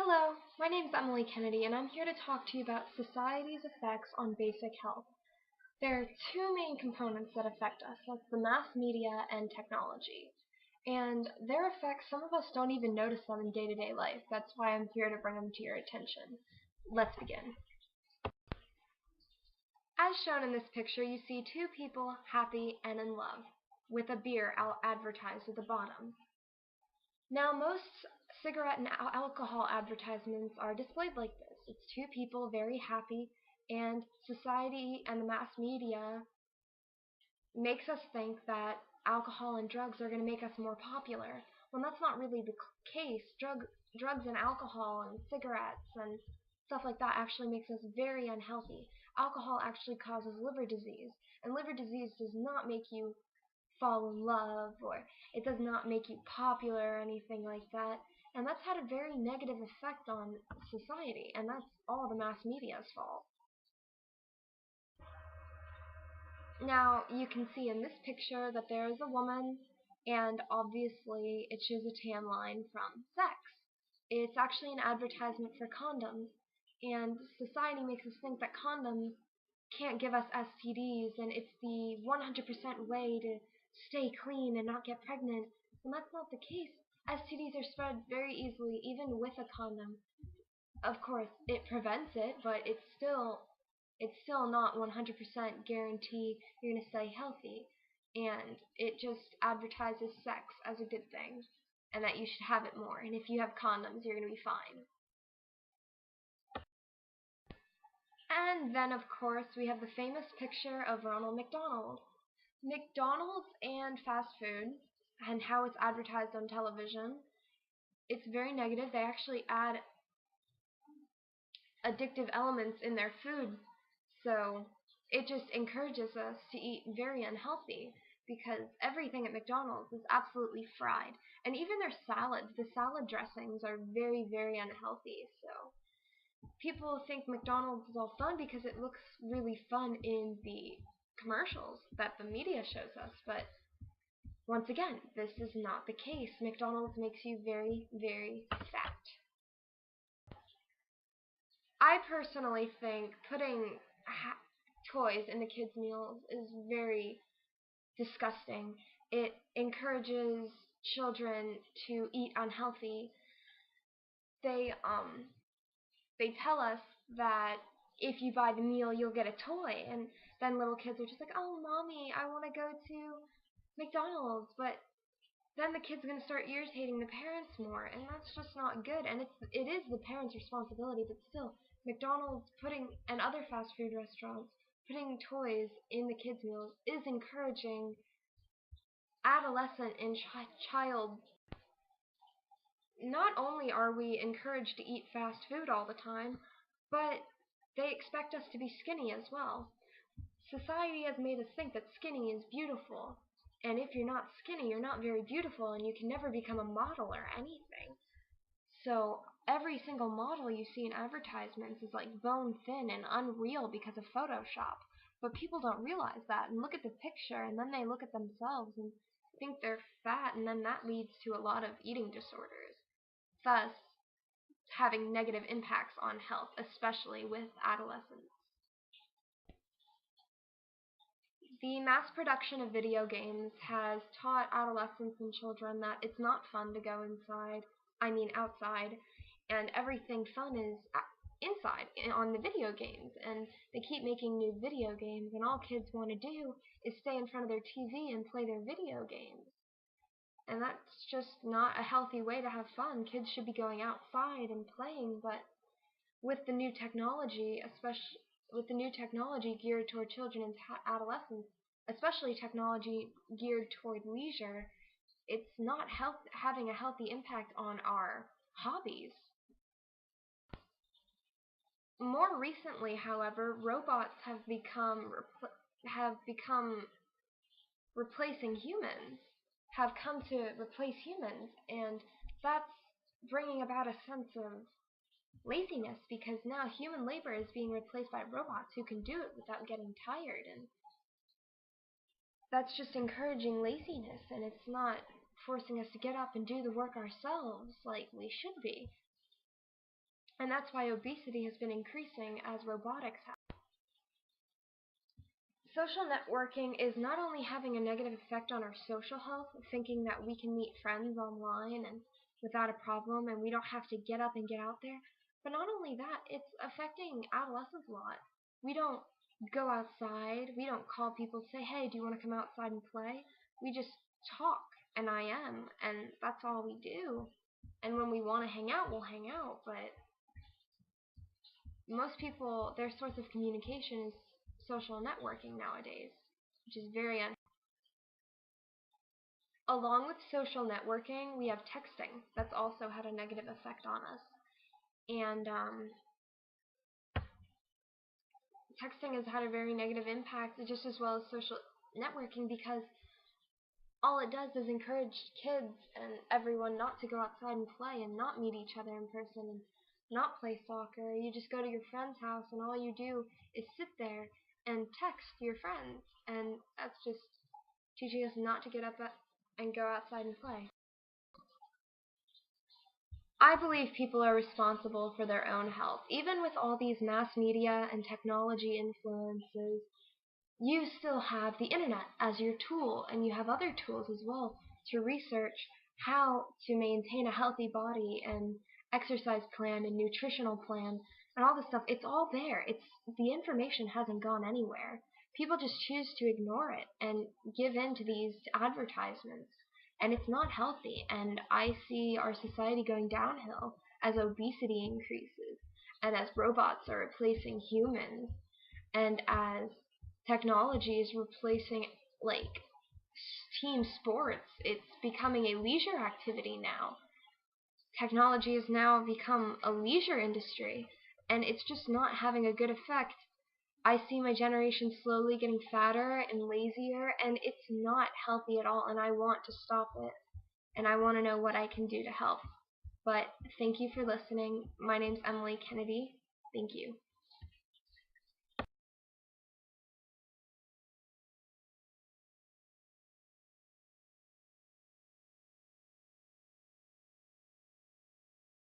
Hello, my name is Emily Kennedy, and I'm here to talk to you about society's effects on basic health. There are two main components that affect us. That's the mass media and technology. And their effects, some of us don't even notice them in day-to-day life. That's why I'm here to bring them to your attention. Let's begin. As shown in this picture, you see two people happy and in love, with a beer advertised at the bottom. Now, most cigarette and alcohol advertisements are displayed like this. It's two people very happy, and society and the mass media makes us think that alcohol and drugs are going to make us more popular, when that's not really the case. Drugs and alcohol and cigarettes and stuff like that actually makes us very unhealthy. Alcohol actually causes liver disease, and liver disease does not make you fall in love, or it does not make you popular or anything like that. And that's had a very negative effect on society, and that's all the mass media's fault. Now, you can see in this picture that there is a woman, and obviously it shows a tan line from sex. It's actually an advertisement for condoms, and society makes us think that condoms can't give us STDs, and it's the 100% way to stay clean and not get pregnant. And that's not the case. STDs are spread very easily, even with a condom. Of course, it prevents it, but it's still not 100% guarantee you're going to stay healthy. And it just advertises sex as a good thing, and that you should have it more. And if you have condoms, you're going to be fine. And then, of course, we have the famous picture of Ronald McDonald. McDonald's and fast food, and how it's advertised on television, it's very negative. They actually add addictive elements in their food, so it just encourages us to eat very unhealthy, because everything at McDonald's is absolutely fried. And even their salads, the salad dressings are very, very unhealthy. So people think McDonald's is all fun because it looks really fun in the commercials that the media shows us, but once again, this is not the case. McDonald's makes you very, very fat. I personally think putting toys in the kids' meals is very disgusting. It encourages children to eat unhealthy. They they tell us that if you buy the meal, you'll get a toy, and then little kids are just like, "Oh, mommy, I want to go to McDonald's," but then the kid's going to start irritating the parents more, and that's just not good. And it is the parents' responsibility, but still, McDonald's and other fast food restaurants putting toys in the kids' meals is encouraging adolescent and child. Not only are we encouraged to eat fast food all the time, but they expect us to be skinny as well. Society has made us think that skinny is beautiful, and if you're not skinny, you're not very beautiful, and you can never become a model or anything. So every single model you see in advertisements is like bone thin and unreal because of Photoshop. But people don't realize that and look at the picture, and then they look at themselves and think they're fat, and then that leads to a lot of eating disorders, thus having negative impacts on health, especially with adolescents. The mass production of video games has taught adolescents and children that it's not fun to go outside, and everything fun is inside on the video games, and they keep making new video games, and all kids want to do is stay in front of their TV and play their video games. And that's just not a healthy way to have fun. Kids should be going outside and playing, but with the new technology, especially with the new technology geared toward children and adolescents, especially technology geared toward leisure, it's not having a healthy impact on our hobbies. More recently, however, robots have become replacing humans, have come to replace humans, and that's bringing about a sense of laziness, because now human labor is being replaced by robots who can do it without getting tired, and that's just encouraging laziness, and it's not forcing us to get up and do the work ourselves like we should be. And that's why obesity has been increasing as robotics have. Social networking is not only having a negative effect on our social health, thinking that we can meet friends online and without a problem and we don't have to get up and get out there, but not only that, it's affecting adolescents a lot. We don't go outside, we don't call people say, hey, do you want to come outside and play? We just talk, and and that's all we do. And when we want to hang out, we'll hang out, but most people, their source of communication is social networking nowadays, which is very along with social networking, we have texting. That's also had a negative effect on us. And texting has had a very negative impact, just as well as social networking, because all it does is encourage kids and everyone not to go outside and play and not meet each other in person and not play soccer. You just go to your friend's house and all you do is sit there and text your friends, and that's just teaching us not to get up and go outside and play. I believe people are responsible for their own health. Even with all these mass media and technology influences, you still have the internet as your tool, and you have other tools as well to research how to maintain a healthy body and exercise plan and nutritional plan and all this stuff. It's all there. It's the information hasn't gone anywhere. People just choose to ignore it and give in to these advertisements, and it's not healthy. And I see our society going downhill as obesity increases and as robots are replacing humans and as technology is replacing like team sports. It's becoming a leisure activity now. Technology has now become a leisure industry, and it's just not having a good effect. I see my generation slowly getting fatter and lazier, and it's not healthy at all, and I want to stop it, and I want to know what I can do to help. But thank you for listening. My name's Emily Kennedy. Thank you.